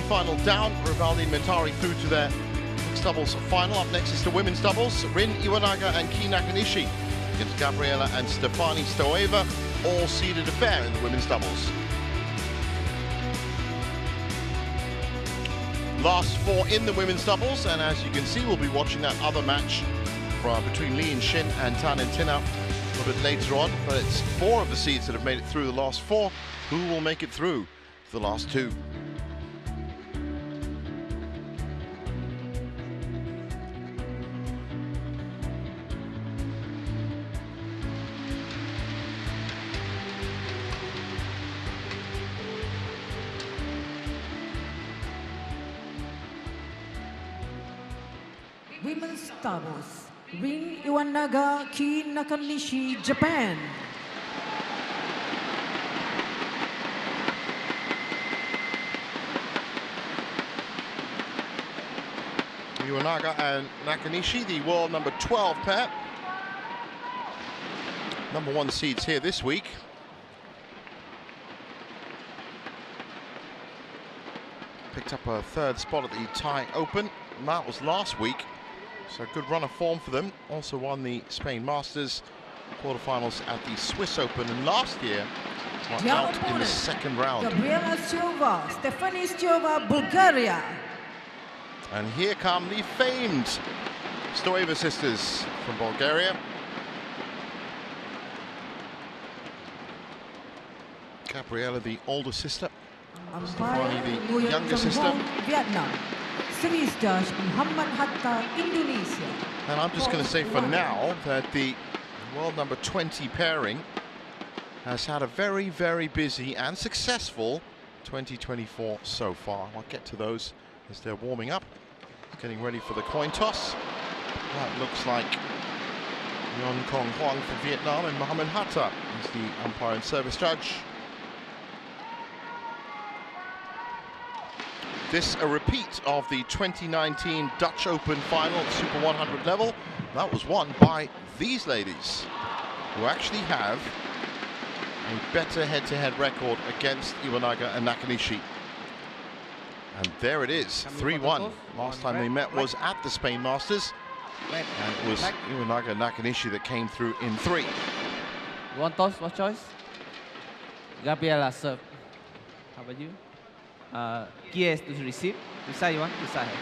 semi-final down. Rivaldi and Mentari through to their mixed doubles final. Up next is the women's doubles. Rin Iwanaga and Ki Nakanishi against Gabriela and Stefani Stoeva, all seeded affair in the women's doubles. Last four in the women's doubles, and as you can see, we'll be watching that other match between Lee and Shin and Tan and Tina a little bit later on. But it's four of the seeds that have made it through the last four. Who will make it through the last two? Women's doubles, Rin Iwanaga, Ki Nakanishi, Japan. Iwanaga and Nakanishi, the world number 12 pair. Number one seeds here this week. Picked up a third spot at the Thai Open, and that was last week. So a good run of form for them. Also won the Spain Masters quarterfinals at the Swiss Open, and last year went out in the second round. Gabriela Stoeva, Stefani Stoeva, Bulgaria. And here come the famed Stoeva sisters from Bulgaria. Gabriela, the older sister. Stefani, the younger sister. Vietnam. Sristash Muhammad Hatta, Indonesia. And I'm just going to say for now that the world number 20 pairing has had a very, very busy and successful 2024 so far. I'll get to those as they're warming up, getting ready for the coin toss. That looks like Yon Kong Huang for Vietnam and Muhammad Hatta is the umpire and service judge. This a repeat of the 2019 Dutch Open final at Super 100 level. That was won by these ladies, who actually have a better head-to-head record against Iwanaga and Nakanishi. And there it is, 3-1. Last time they met was at the Spain Masters, and it was Iwanaga and Nakanishi that came through in 3. You want toss? What choice? Gabriela serve. How about you? Gears to receive. Which side you want? This side. Okay.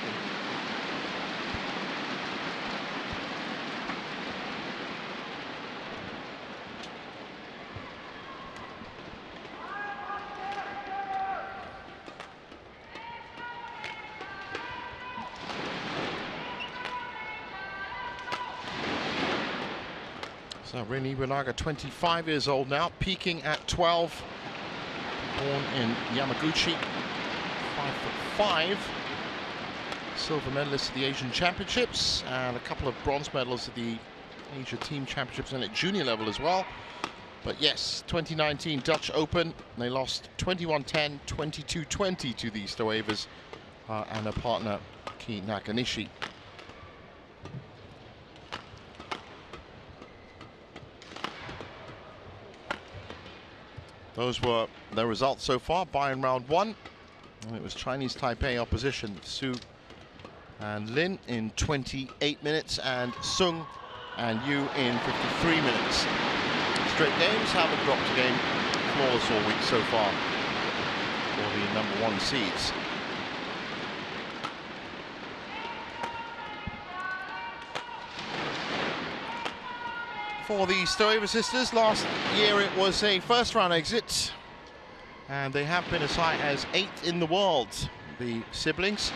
So Rin Iwanaga, 25 years old now, peaking at 12. Born in Yamaguchi, 5'5", silver medalist at the Asian Championships, and a couple of bronze medals at the Asia Team Championships and at junior level as well. But yes, 2019 Dutch Open, they lost 21-10, 22-20 to the Stoevas and their partner Ki Nakanishi. Those were the results so far. Bayern round 1. And it was Chinese Taipei opposition, Su and Lin in 28 minutes, and Sung and Yu in 53 minutes. Straight games, haven't dropped a game, flawless all week so far for the number one seeds. For the Stoeva sisters, last year it was a first round exit, and they have been as high as 8th in the world, the siblings.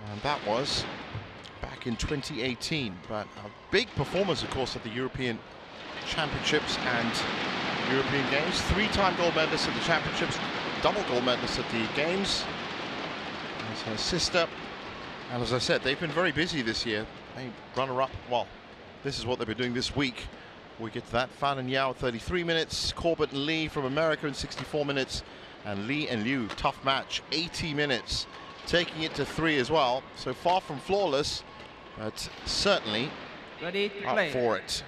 And that was back in 2018, but big performers, of course, at the European Championships and European Games. 3-time gold medalist at the Championships, double gold medalist at the Games. There's her sister. And as I said, they've been very busy this year. They runner-up, well, this is what they've been doing this week. We get to that. Fan and Yao 33 minutes, Corbett and Lee from America in 64 minutes, and Lee and Liu, tough match, 80 minutes, taking it to 3 as well. So far from flawless, but certainly Ready to up play. for it.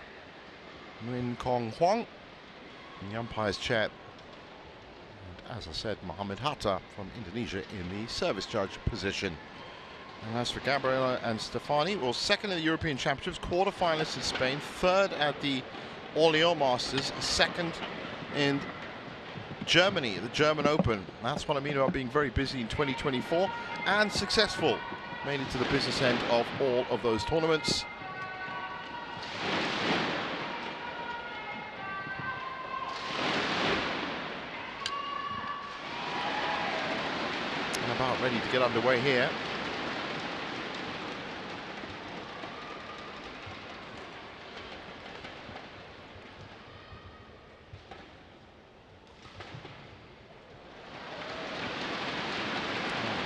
Min Kong Huang in the umpire's chair. And as I said, Mohamed Hatta from Indonesia in the service judge position. And as for Gabriela and Stefani, well, second in the European Championships, quarterfinalists in Spain, third at the Orléans Masters, second in Germany, the German Open. That's what I mean about being very busy in 2024 and successful. Made it to the business end of all of those tournaments. And about ready to get underway here.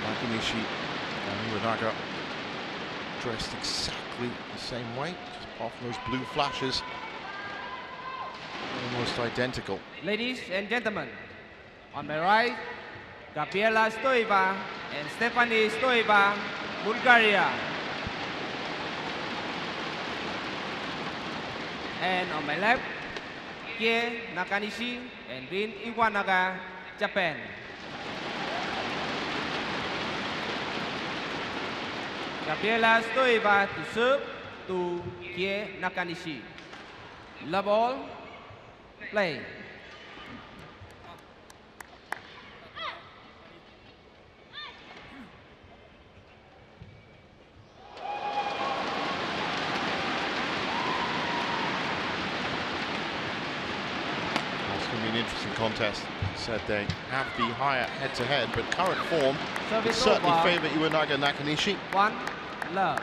Nakanishi and Iwanaga dressed exactly the same way, just apart from those blue flashes, almost identical. Ladies and gentlemen, on my right, Gabriela Stoeva and Stephanie Stoeva, Bulgaria. And on my left, Kie Nakanishi and Rin Iwanaga, Japan. Gabriela Stoeva to serve to Kie Nakanishi. Love all, play. It's going to be an interesting contest. Said they have the higher head-to-head, but current form would certainly favour Iwanaga Nakanishi. 1 love.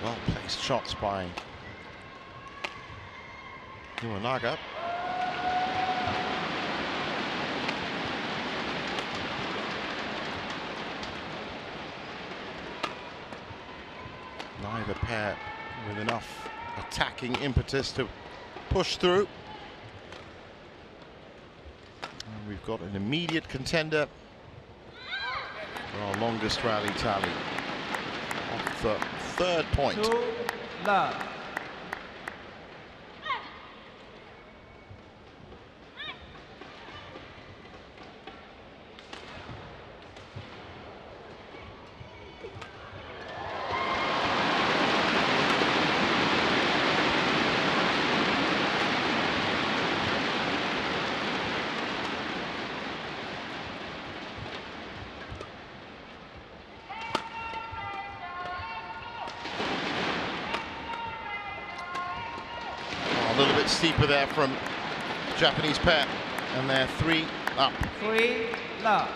Well-placed shots by Iwanaga. Neither pair with enough attacking impetus to push through. And we've got an immediate contender for our longest rally tally. Off the third point. 2 love. A little bit steeper there from Japanese pair, and they're 3 up. 3 love.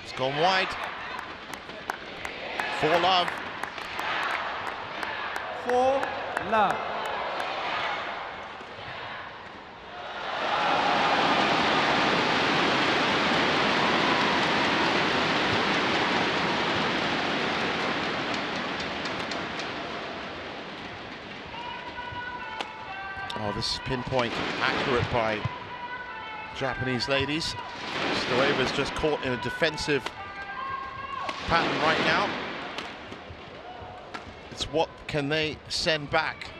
It's gone wide. 4 love. 4 love. Oh, this is pinpoint accurate by Japanese ladies. Stoeva's just caught in a defensive pattern right now. It's what can they send back?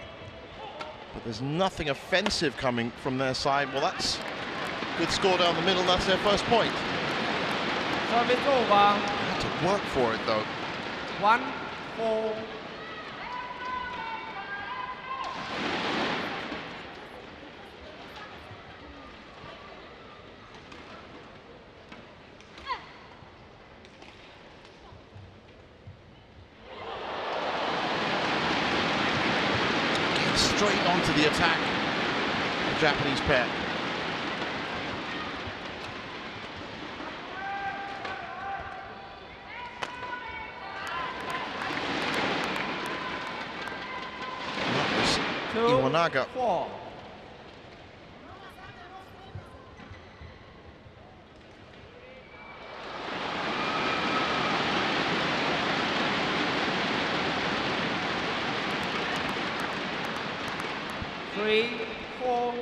But there's nothing offensive coming from their side. Well, that's a good score down the middle. That's their first point. Service over. They had to work for it, though. 1-4. Straight onto the attack, the Japanese pair. Iwanaga. 4. Three, 4.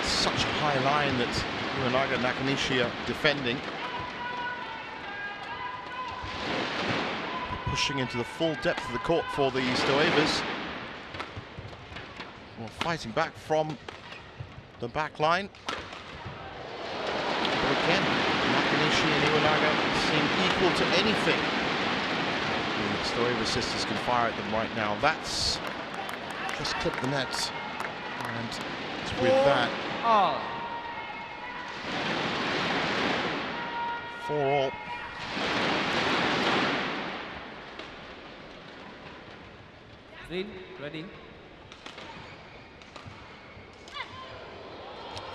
Such a high line that Iwanaga and Nakanishi are defending. Pushing into the full depth of the court for the Stoevas. Well, fighting back from the back line. But again, Nakanishi and Iwanaga seem equal to anything. The Stoeva sisters can fire at them right now. That's just clipped the net. And it's with that. All. 4-all. Ready?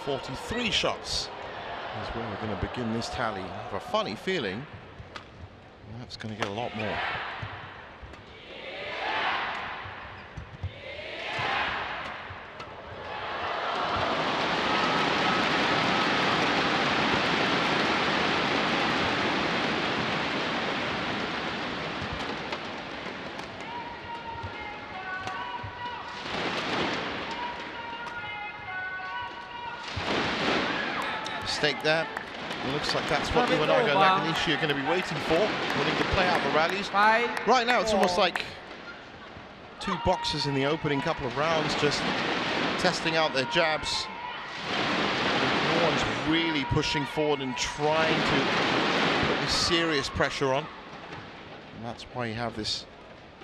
43 shots is where we're going to begin this tally. I have a funny feeling that's going to get a lot more. Mistake there. It looks like that's what Iwanaga and Nakanishi are going to be waiting for, wanting to play out the rallies. 5, Right now, it's 4. almost like two boxers in the opening couple of rounds, just testing out their jabs. No one's really pushing forward and trying to put this serious pressure on. And that's why you have this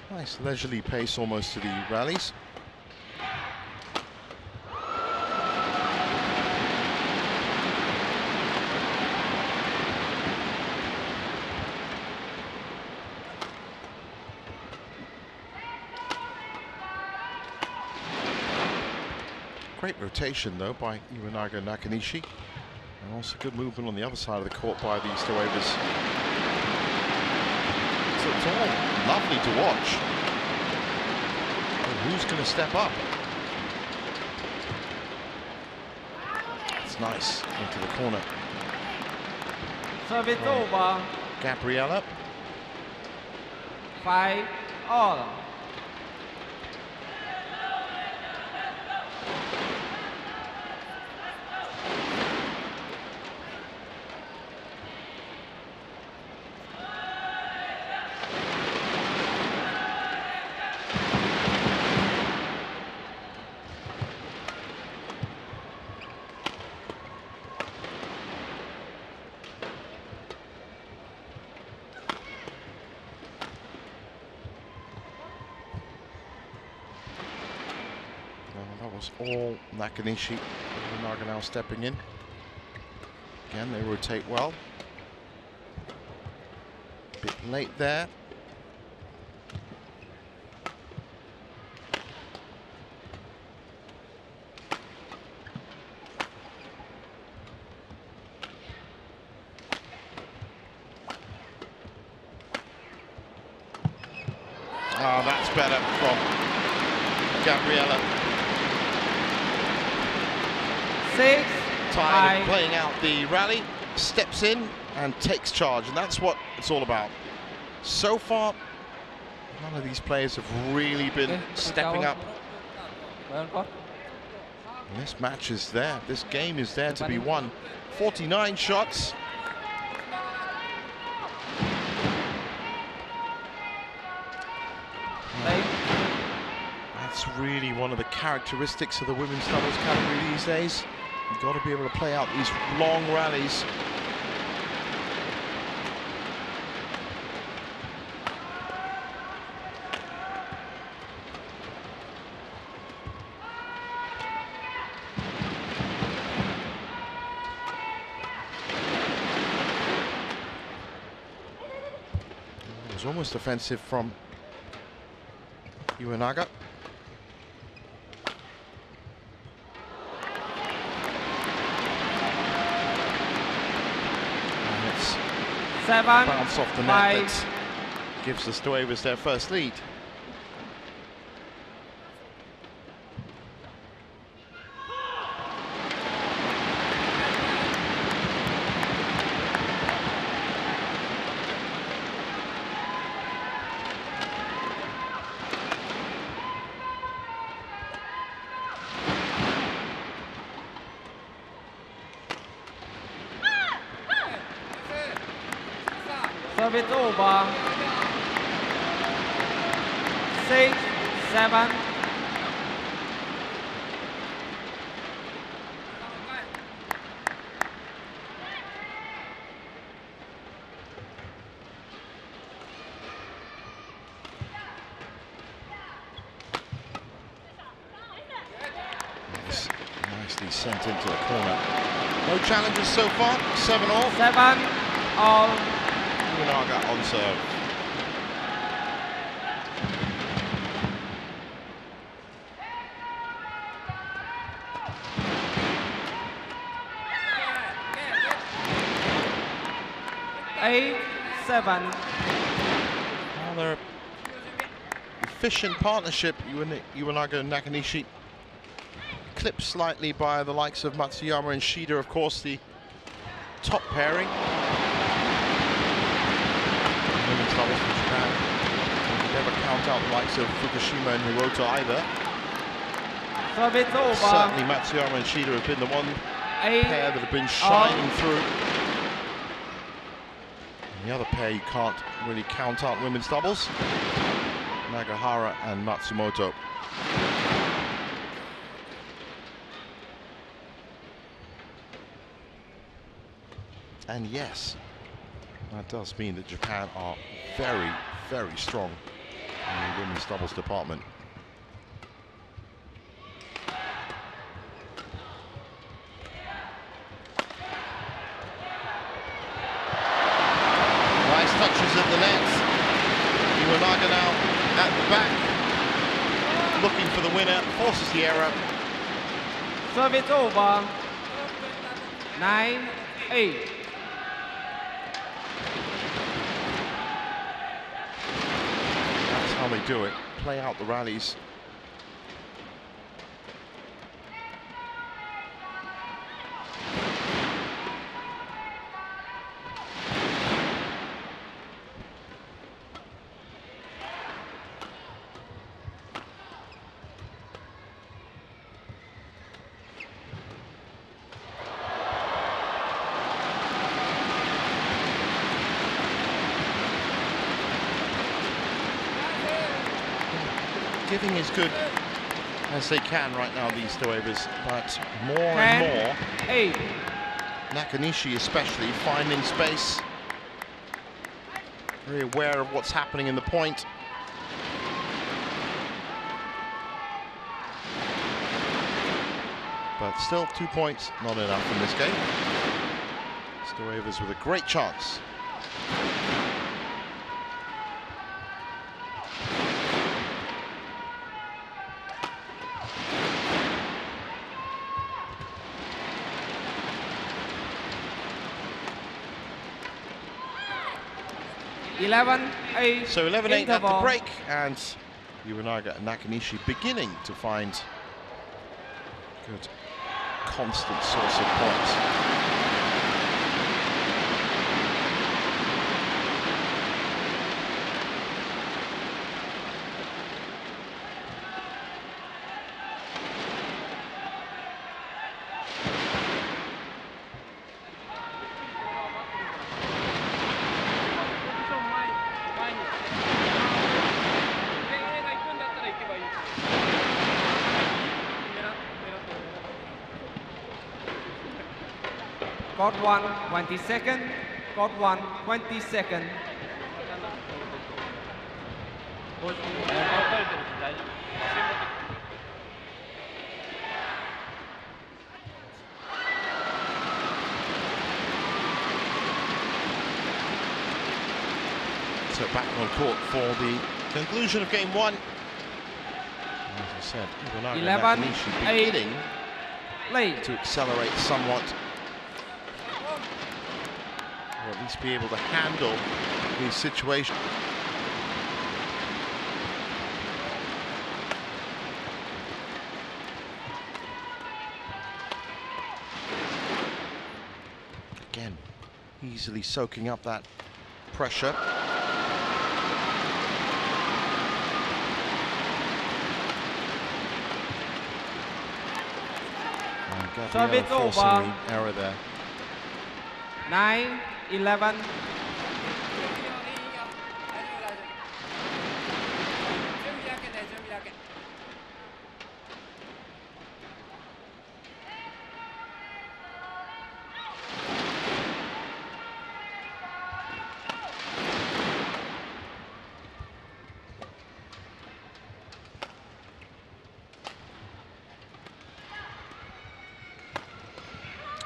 nice leisurely pace almost to the rallies. Great rotation though by Iwanaga and Nakanishi, and also good movement on the other side of the court by the Stoevas. So it's all lovely to watch. And who's going to step up? It's nice into the corner. Service over. Gabriella. 5-all. That was all Nakanishi. Iwanaga now stepping in. Again, they rotate well. Bit late there. Oh, that's better from Gabriella. 6, Tired 5. of playing out the rally, steps in and takes charge, and that's what it's all about. So far, none of these players have really been stepping up. And this match is there. This game is there to be won. 49 shots. That's really one of the characteristics of the women's doubles category these days. You've got to be able to play out these long rallies. was almost offensive from Iwanaga. And it's 7, bounce off the net 5. that gives the Stoevas their first lead. Service over. 6, 7. It's nicely sent into the corner. No challenges so far, 7-all. 7 all. Iwanaga on serve. Eight, 7. Rather efficient partnership, Iwanaga and Nakanishi. Clipped slightly by the likes of Matsuyama and Shida, of course, the top pairing. Women's doubles from Japan. You can never count out the likes of Fukushima and Hirota either. Service over. Certainly Matsuyama and Shida have been the one 8 pair that have been shining through. And the other pair you can't really count out women's doubles. Nagahara and Matsumoto. And yes, that does mean that Japan are very, very strong in the women's doubles department. Nice touches at the net. Iwanaga now at the back, looking for the winner, forces the error. Service over. 9, 8. That's how they do it. Play out the rallies. Giving as good as they can right now, these Stoevas, but more 10, and more, 8. Nakanishi especially, finding space, very aware of what's happening in the point. But still 2 points, not enough in this game. Stoevas with a great chance. So 11-8 at the break, and Iwanaga and Nakanishi beginning to find good, constant source of points. Court 1, 20 seconds. Court 1, 20 seconds. So back on court for the conclusion of game one. As I said, Iwanaga 11, Nakanishi 8, beginning play. to accelerate somewhat, or at least be able to handle these situations. Again, easily soaking up that pressure. Service forcing over. the error there. 9, 11.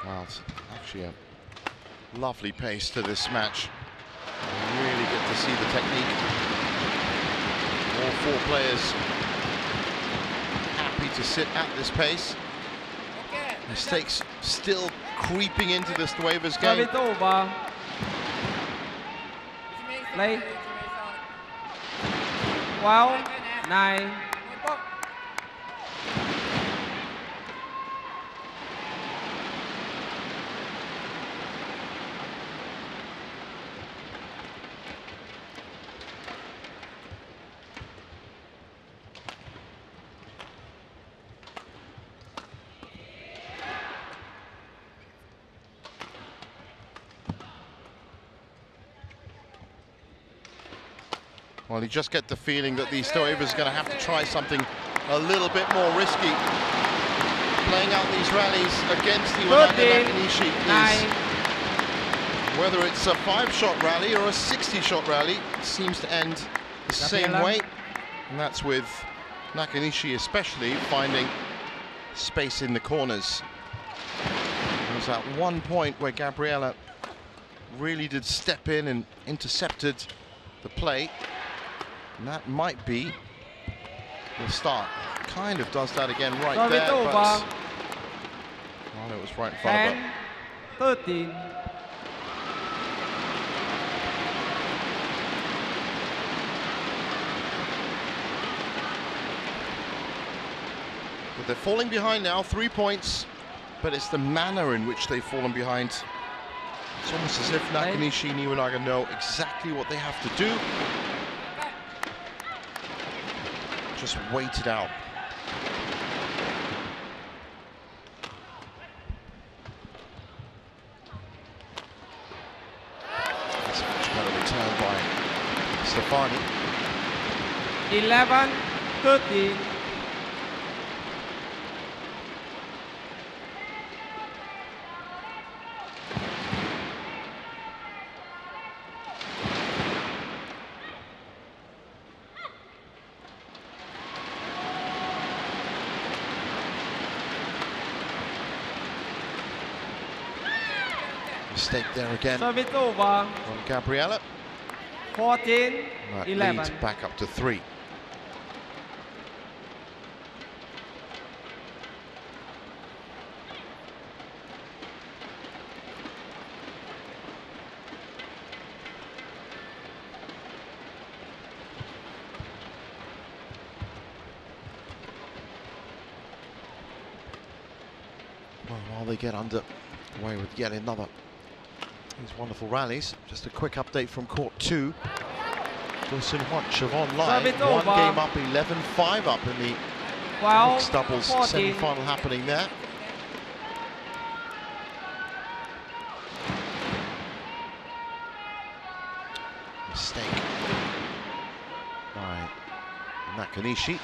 Well, it's actually a lovely pace to this match. You really get to see the technique. All four players happy to sit at this pace. Mistakes still creeping into the Stoeva's game. Service over. Play. 12, 9. Well, you just get the feeling that the Stoeva's going to have to try something a little bit more risky. Playing out these rallies against Iwanaga Nakanishi is, whether it's a 5-shot rally or a 60-shot rally, it seems to end the same way. And that's with Nakanishi especially finding space in the corners. There was that one point where Gabriela really did step in and intercepted the play. And that might be the start. Kind of does that again right there, but well, it was right in front 10, of her. 13. But they're falling behind now, 3 points, but it's the manner in which they've fallen behind. It's almost as if Nakanishi and Iwanaga know exactly what they have to do. Just wait it out. That's a much better return by Stefani. 11, 13. Mistake there again Service over. from Gabriela. 14, That 11. leads back up to 3. Well, while they get underway with yet another these wonderful rallies, just a quick update from court 2. Wilson Watch of online, Service one over. game up, 11-5 up in the 12, mixed doubles 14. semi-final happening there. Mistake by Nakanishi.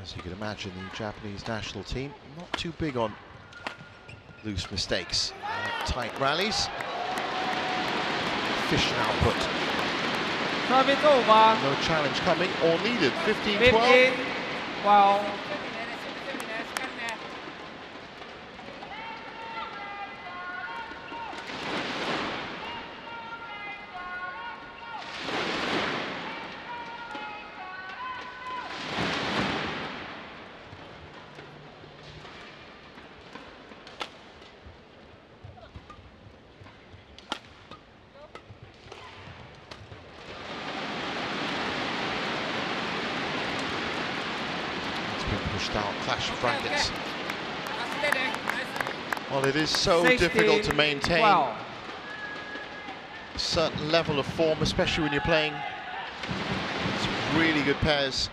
As you can imagine, the Japanese national team not too big on loose mistakes. Tight rallies, efficient output Service over. No challenge coming or needed. 15-12. 15-12. Pushed out, clash of rackets. Well, it is so 16, difficult to maintain 12. a certain level of form, especially when you're playing some really good pairs.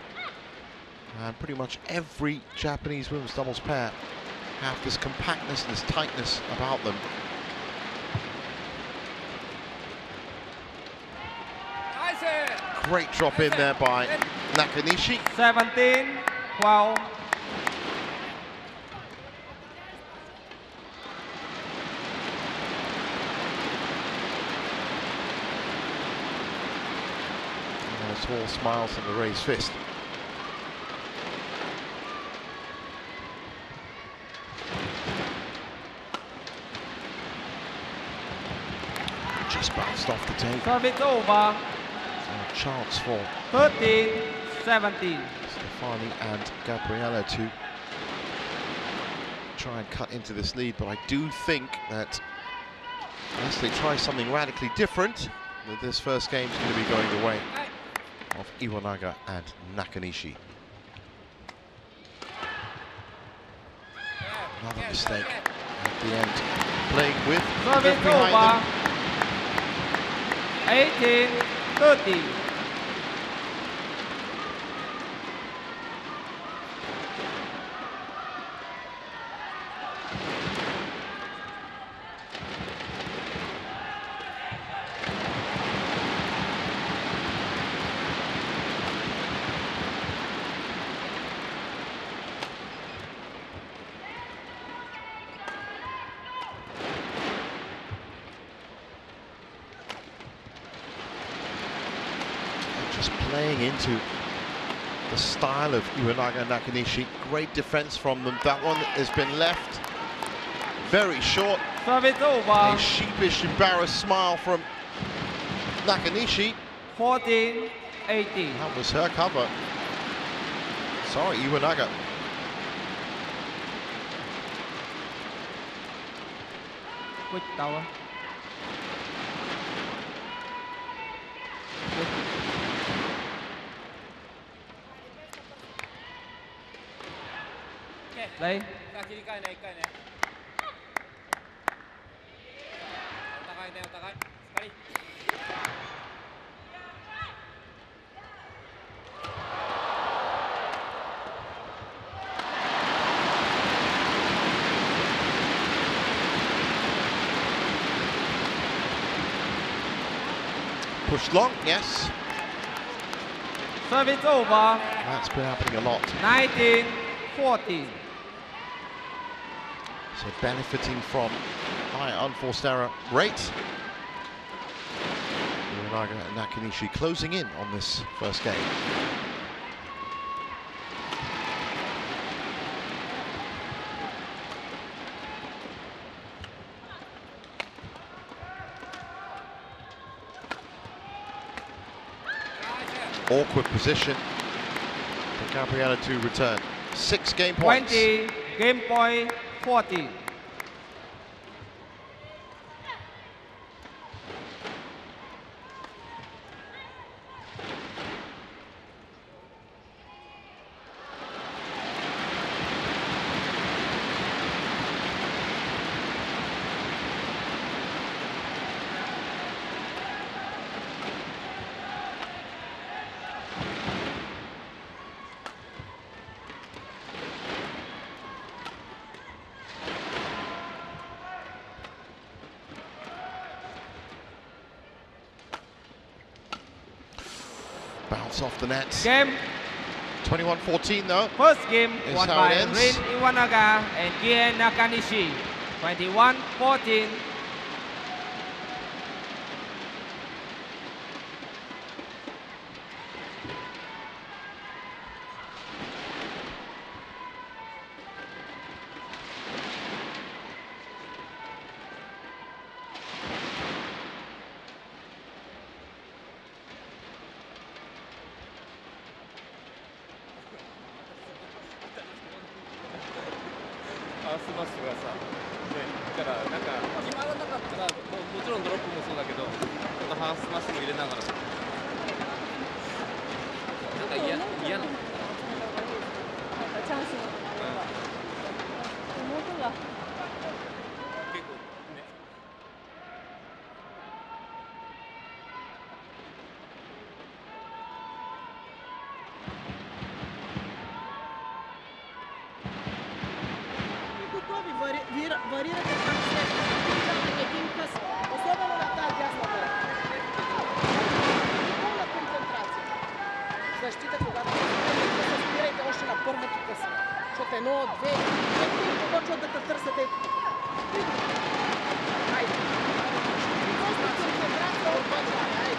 And pretty much every Japanese women's doubles pair have this compactness and this tightness about them. Great drop in there by Nakanishi. 17-12. Small smiles and the raised fist. Just bounced off the tape. Service over. A chance for 13-17. Stefani and Gabriella to try and cut into this lead, but I do think that unless they try something radically different, that this first game is going to be going the way of Iwanaga and Nakanishi. Another mistake at the end, playing with Service behind over. them. 18-30. Just playing into the style of Iwanaga and Nakanishi. Great defense from them. That one has been left very short. Service over. A sheepish, embarrassed smile from Nakanishi. 14-18. That was her cover. Sorry, Iwanaga. Quick tower. Đây. Pushed long, yes. Service over. That's been happening a lot. 19-14. So benefiting from high unforced error rate. Iwanaga and Nakanishi closing in on this first game. Awkward position for Gabriella to return. 6 game points. 20, game point 14. Bounce off the net. Game. 21-14 though. First game Is won how by it ends. Rin Iwanaga and Gie Nakanishi. 21-14. スマッシュがさ、ね、だからなんか決まらなかったらもちろんドロップもそうだけど、ちょっとハーフスマッシュも入れながら、なんか嫌なの。チャンスの妹が。結構ね。Варирате един къс, особено на тази дясната ръка. Пълна концентрация. Защита, когато се спирайте още на първото къса. Защото едно, две, и почват да те търсят ето. Хайде. Просто концентрация от бача. Хайде.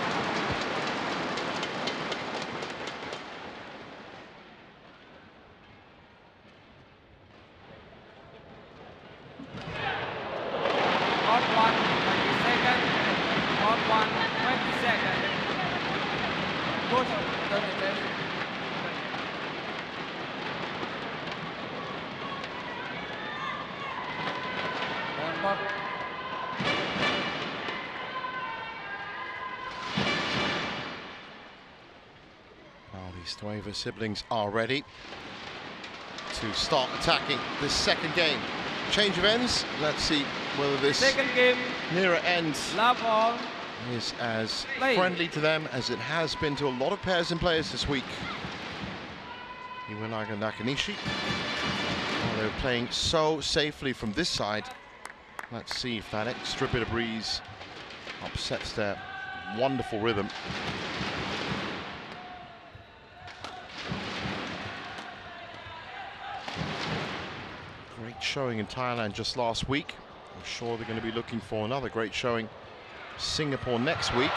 Stoeva siblings are ready to start attacking this second game. Change of ends. Let's see whether this Second game. nearer end Love all. is as Play. friendly to them as it has been to a lot of pairs and players this week. Iwanaga and Nakanishi. Oh, they're playing so safely from this side. Let's see if that extra bit of breeze upsets their wonderful rhythm. Great showing in Thailand just last week. I'm sure they're going to be looking for another great showing Singapore next week.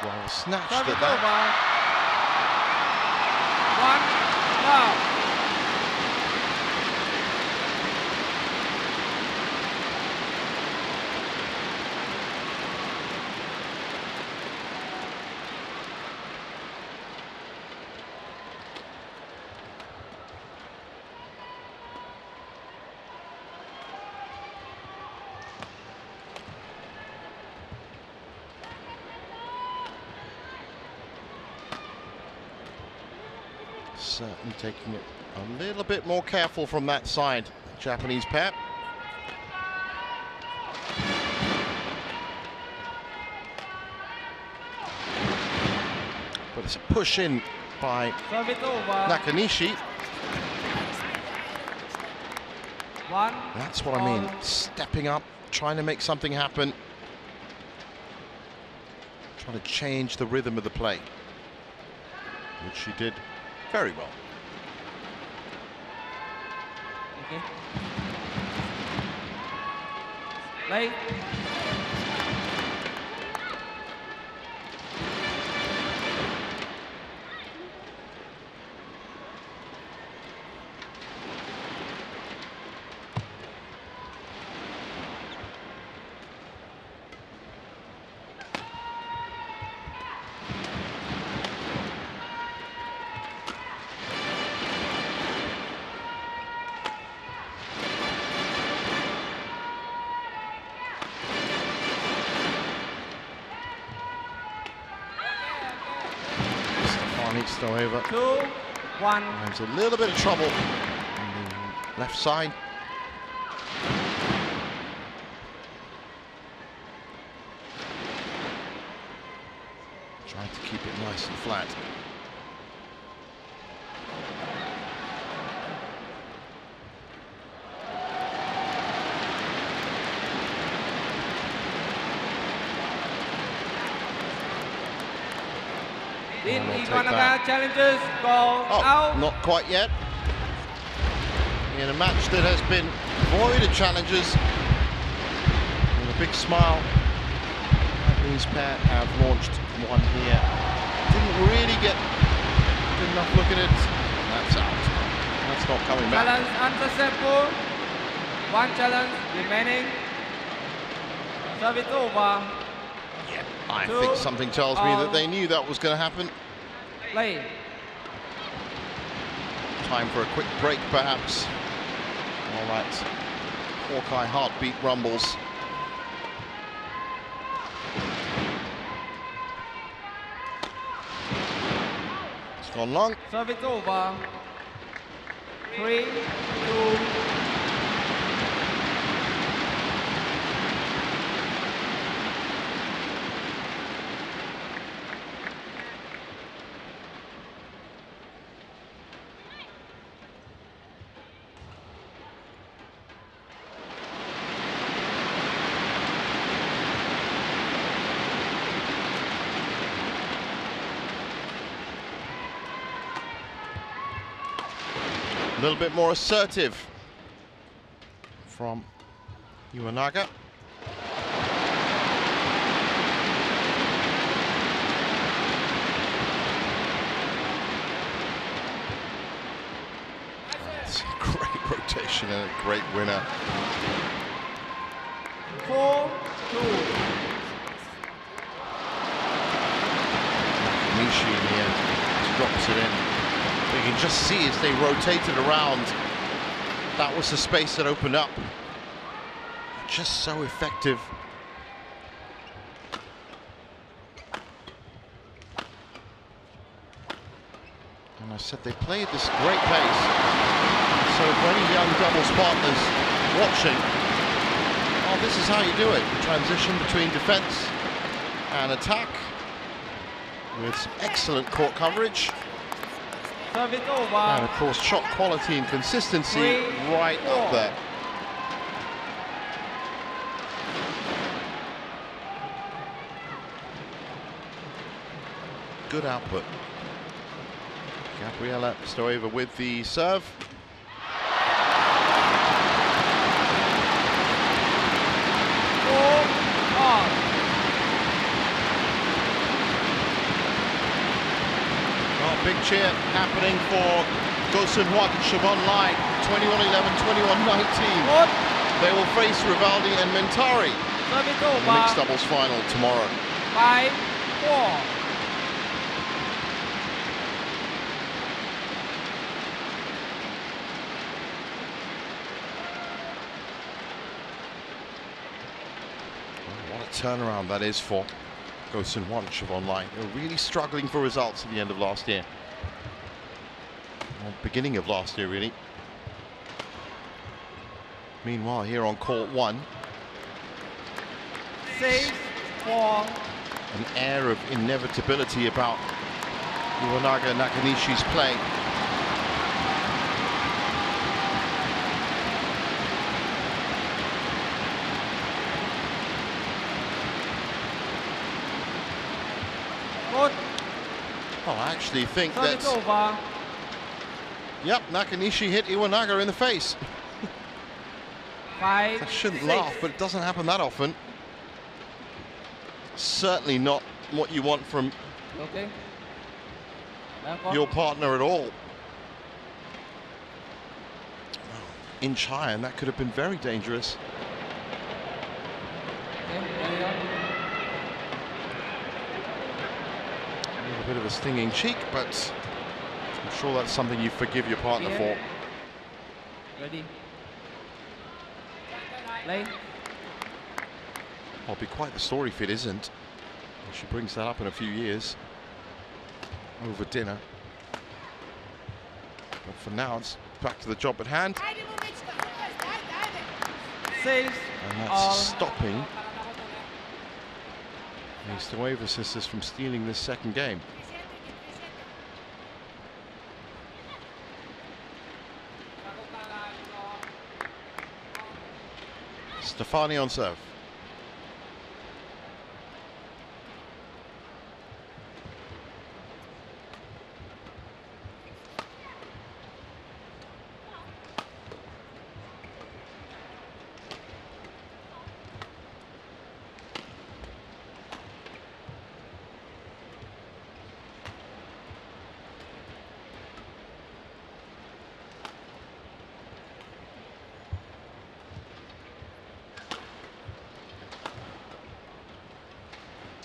Well, snatched at that. One, now. Certainly taking it a little bit more careful from that side, Japanese pair. But it's a push in by Nakanishi. One. That's what I mean, stepping up, trying to make something happen. Trying to change the rhythm of the play, which she did very well. Okay. Play. Stoeva. 2-1. There's a little bit of trouble on the left side. Trying to keep it nice and flat. In Iwanaga challenges go out. Not quite yet. In a match that has been void of challenges, with a big smile, Japanese pair have launched one here. Didn't really get good enough look at it. That's out. That's not coming back. Challenge unsuccessful. One challenge remaining. Service over. I think something tells me that they knew that was going to happen. Play. Time for a quick break, perhaps. All right. Hawkeye heartbeat rumbles. It's gone long. Service over. 3, 2. A little bit more assertive from Iwanaga. It's a great rotation and a great winner. 4, 2. Nakanishi in the end drops it in. You can just see as they rotated around, that was the space that opened up. Just so effective. And I said they played this great pace. So for any young doubles partners watching, oh, this is how you do it. The transition between defense and attack with some excellent court coverage. Service over. And of course, shot quality and consistency 3, right 4. up there. Good output. Gabriela Stoeva with the serve. Big cheer happening for Gosun Huat and Siobhan Lai, 21-11, 21-19. They will face Rivaldi and Mentari in the mixed doubles final tomorrow. 5, 4. What a turnaround that is for Gosun Huat and Siobhan Lai. They were really struggling for results at the end of last year. Well, beginning of last year, really. Meanwhile, here on court 1, 6, 4. an air of inevitability about Iwanaga Nakanishi's play. Well, I actually think that, yep, Nakanishi hit Iwanaga in the face. 5, I shouldn't 6. laugh, but it doesn't happen that often. Certainly not what you want from your partner at all. Inch high, and that could have been very dangerous. A bit of a stinging cheek, but I'm sure that's something you forgive your partner for. Ready. Play. I'll be quite the story if it isn't. She brings that up in a few years over dinner. But for now, it's back to the job at hand. 6. And that's stopping the Stoeva sisters from stealing this second game. Stefani on serve.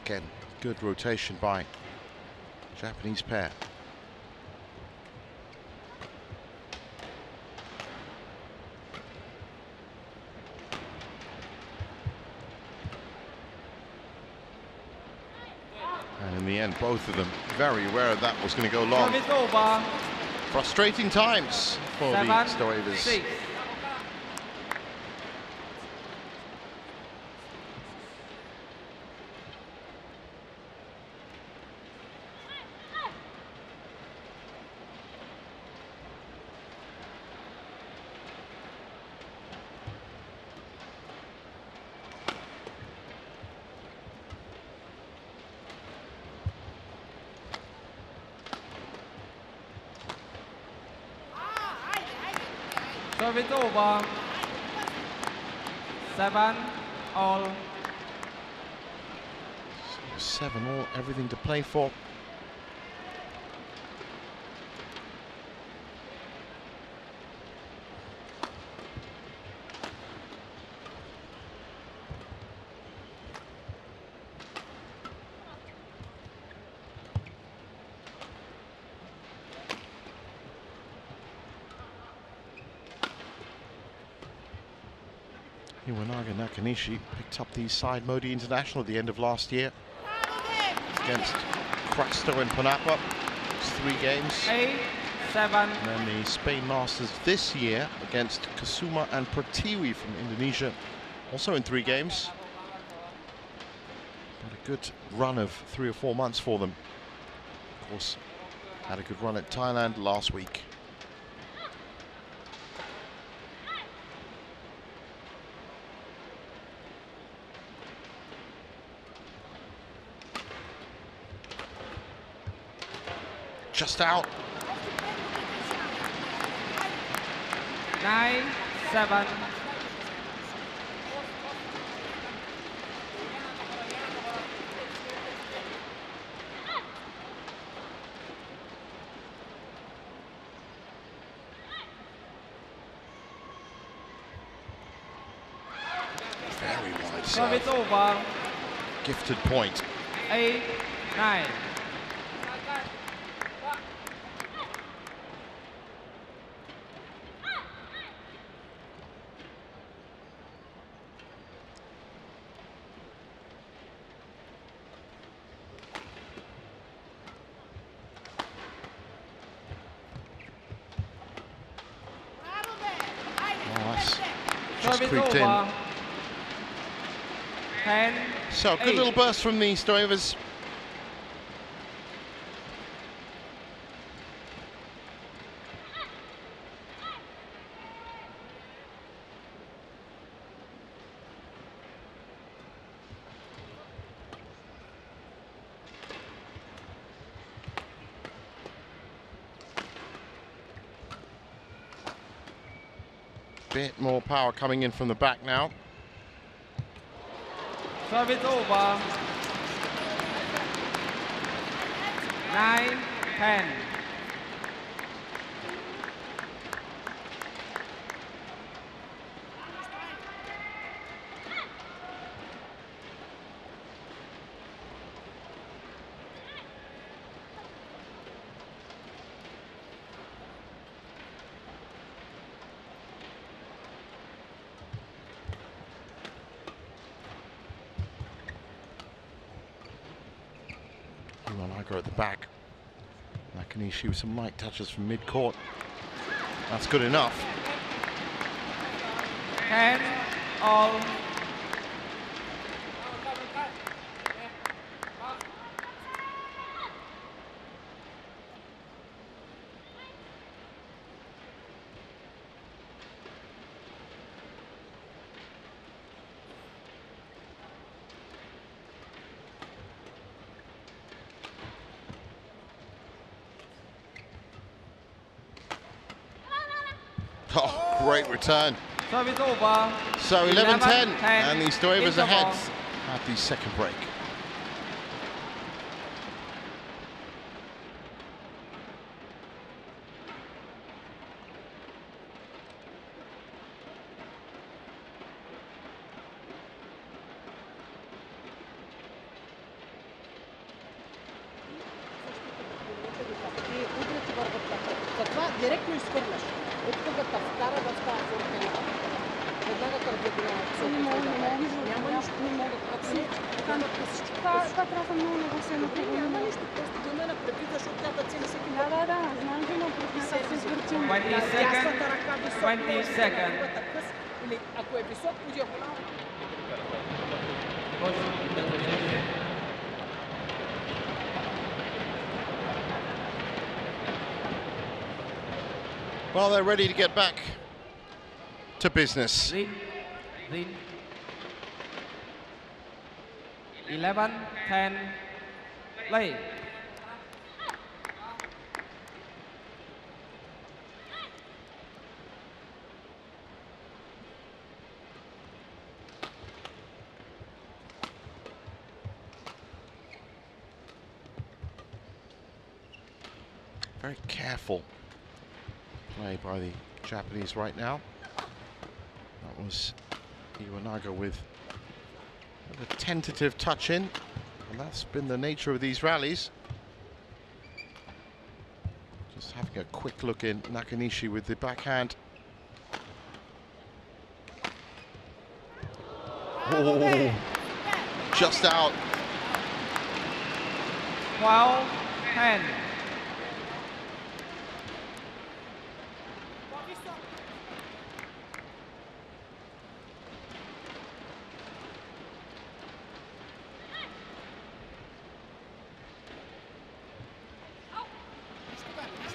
Again, good rotation by Japanese pair. end, both of them very aware that was going to go long. Service over. Frustrating times for the Stoevas. 6. Service over. 7 all. 7 all, everything to play for. Iwanaga Nakanishi picked up the side Modi International at the end of last year against Crasto and Panapa. It's 3 games. 8, 7. And then the Spain Masters this year against Kusuma and Pratiwi from Indonesia, also in 3 games. But a good run of 3 or 4 months for them. Of course, had a good run at Thailand last week. Just out. 9, 7. Very wide Service serve. over. Gifted point. 8, 9. Just creeped in. 10, So, good 8. little burst from the Stoevas. Bit more power coming in from the back now. Service over. 9, 10. Iwanaga at the back. Nakanishi with some light touches from mid-court. That's good enough. 10 all. Oh, great return. Service over. So 11-10, 11-10, and the Stoevas interval. ahead at the second break. И удрите върват така. Затова директно изхвърляш. От тук вкара да става форхелика. Веднага към диагоналата. Няма нищо, не могат. Ако не, няма късичко. Това трябва много се Добре, няма нищо. Просто го има предвид, защото тя да цели всеки път. Да, знам, че има предвид как се сгърчим. 20 Дясната ръка високо, 20 seconds. другата къс. Или ако е висок по диагонал, Well, they're ready to get back to business. Green. 11, 10, play. Very careful play by the Japanese right now. That was Iwanaga with a tentative touch in, and that's been the nature of these rallies. Just having a quick look in, Nakanishi with the backhand. Oh, just out. 12, 10.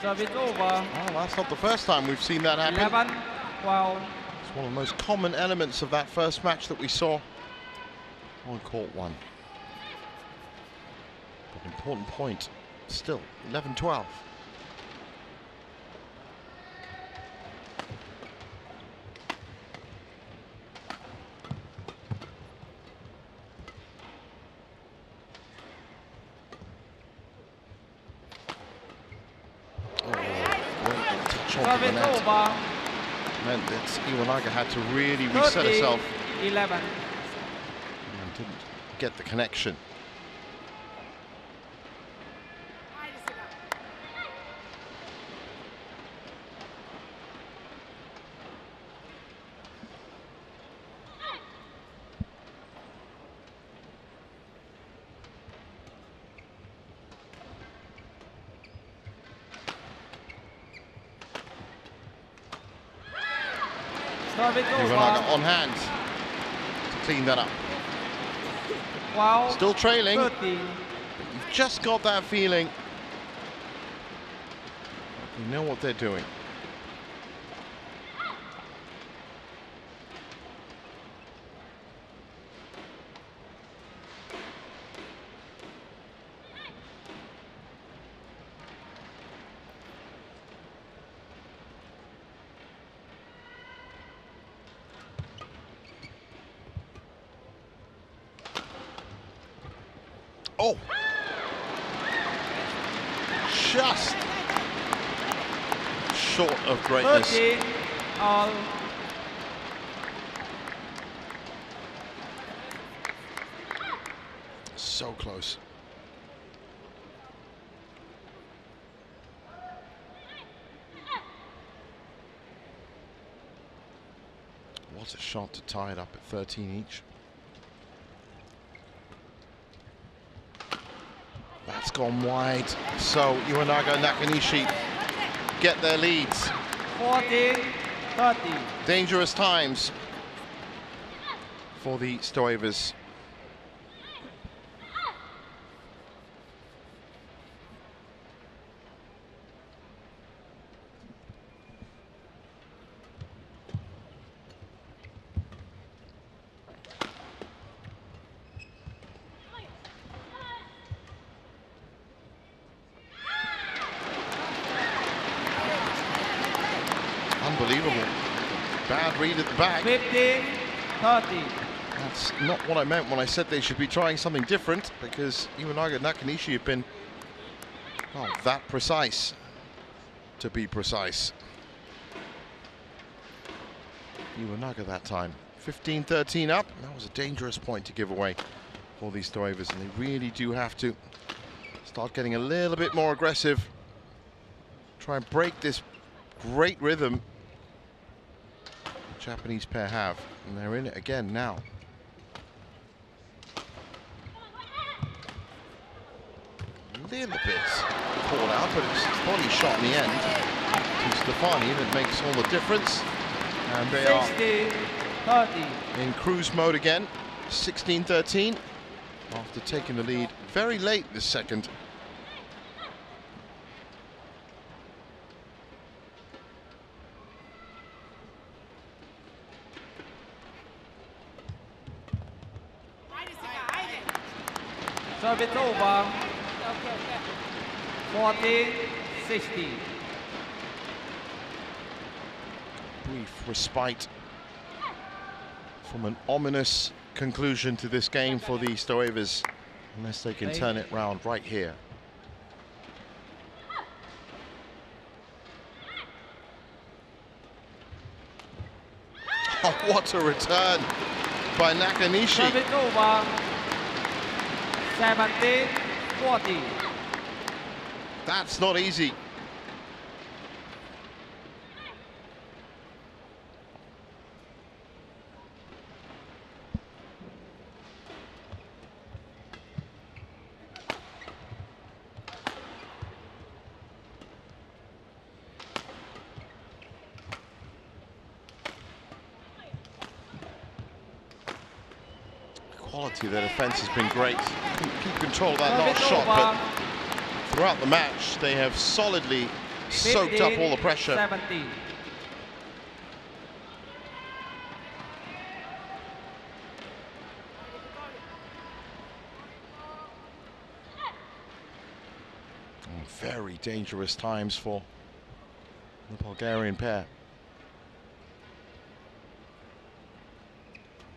Service over. Oh, that's not the first time we've seen that happen. 11, 12. It's one of the most common elements of that first match that we saw on court one. But an important point still, 11-12. Service over. Meant that Iwanaga had to really reset herself 11. and didn't get the connection. Iwanaga on hand to clean that up. Wow. Still trailing. 13. You've just got that feeling. You know what they're doing. Oh! Just short of greatness. 13, all. So close. What a shot to tie it up at 13 each. That's gone wide. So Iwanaga and Nakanishi get their leads. 14, 30. Dangerous times for the Stoevas. Unbelievable. Bad read at the back. 15, 30. That's not what I meant when I said they should be trying something different, because Iwanaga and Nakanishi have been that precise to be precise. Iwanaga that time. 15-13 up. That was a dangerous point to give away for these Stoevas, and they really do have to start getting a little bit more aggressive. Try and break this great rhythm the Japanese pair have, and they're in it again now. A little bit caught out, but it's his body shot in the end to Stefani that makes all the difference. And they are in cruise mode again, 16-13, after taking the lead very late this second. Service over. 14-16. Brief respite from an ominous conclusion to this game for the Stoevas, unless they can turn it round right here. Oh, what a return by Nakanishi. Service over. 17-40. That's not easy. Quality of their defense has been great. Keep control of that last shot, but throughout the match they have solidly soaked up all the pressure. 17. Very dangerous times for the Bulgarian pair.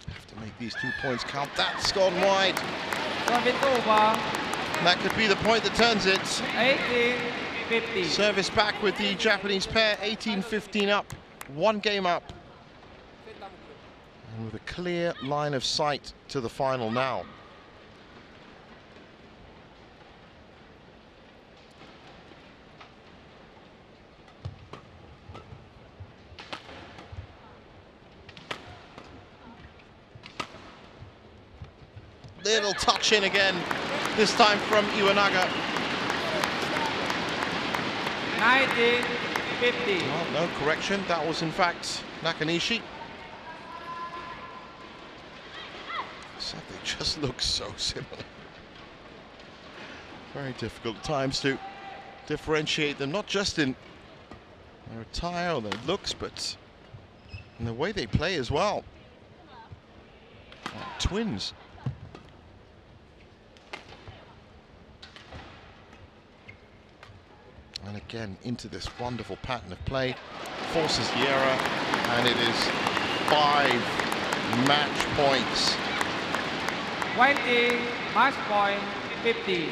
Have to make these 2 points count. That's gone wide. Service over. That could be the point that turns it. 18-15. Service back with the Japanese pair, 18-15 up, 1 game up. And with a clear line of sight to the final now. Little touch in again, this time from Iwanaga. 19-15. Well, no correction, that was in fact Nakanishi. So they just look so similar. Very difficult at times to differentiate them, not just in their attire or their looks, but in the way they play as well. Like twins. And again, into this wonderful pattern of play, forces the error, and it is 5 match points. 20, match point 50.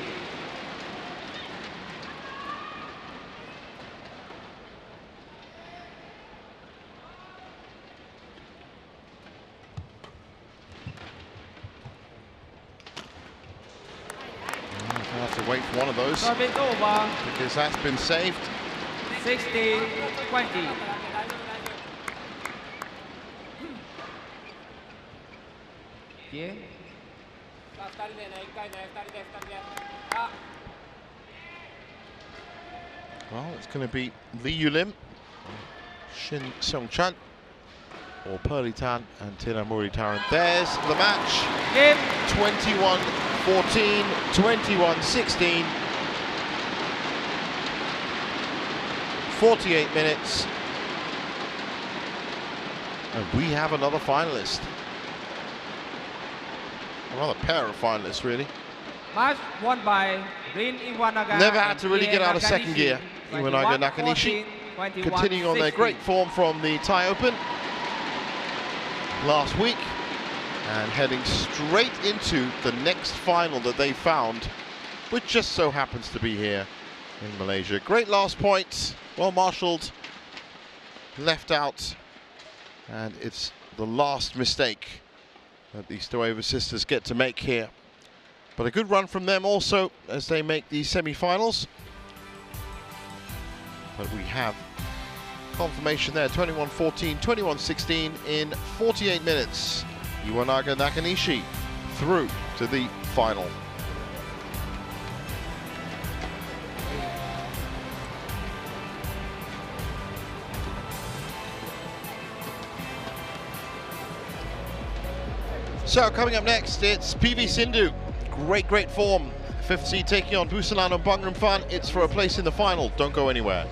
We'll have to wait for one of those, Service over. because that's been saved. 60-20. Yeah. Well, it's going to be Lee Yulim, Shin Seong-chan, or Perlitan and Tiramuri Taran. There's the match. Game. 21-14, 21-16. 48 minutes. And we have another finalist. Another pair of finalists, really. Match won by Rin Iwanaga. Never had to really get out of second gear. Iwanaga Nakanishi continuing on their great form from the Thai Open last week and heading straight into the next final that they found, which just so happens to be here in Malaysia. Great last point, well marshalled, left out, and it's the last mistake that the Stoeva sisters get to make here. But a good run from them also as they make the semi-finals. But we have Confirmation there, 21-14, 21-16 in 48 minutes. Iwanaga Nakanishi through to the final. So coming up next, it's PV Sindhu. Great form. 5th seed taking on Busanan and Bangrampan. It's for a place in the final. Don't go anywhere.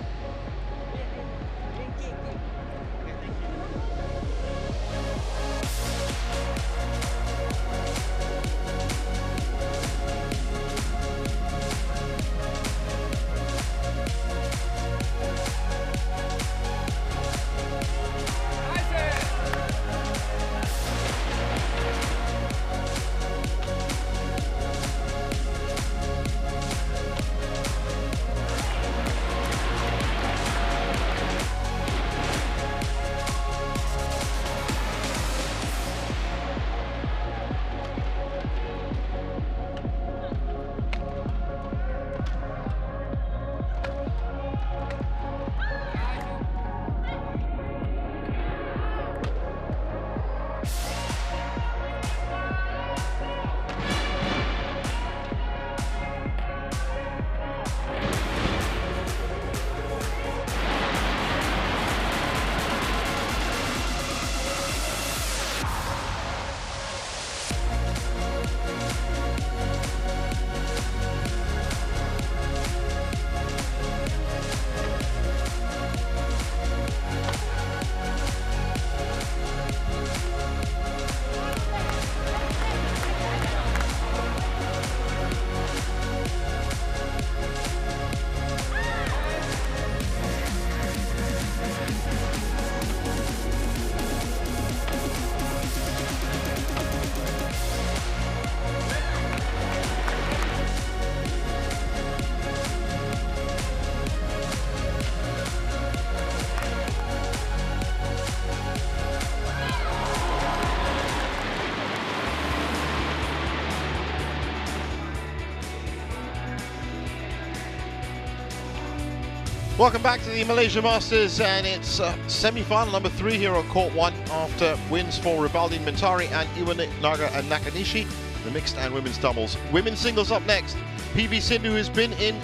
Welcome back to the Malaysia Masters, and it's semi-final number 3 here on court 1 after wins for Ribaldin Mentari and Iwanaga and Nakanishi, the mixed and women's doubles. Women's singles up next. PV Sindhu has been in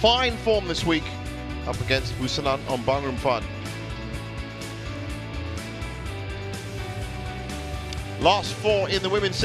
fine form this week up against Busanan on Bangrampan. Last 4 in the women's singles.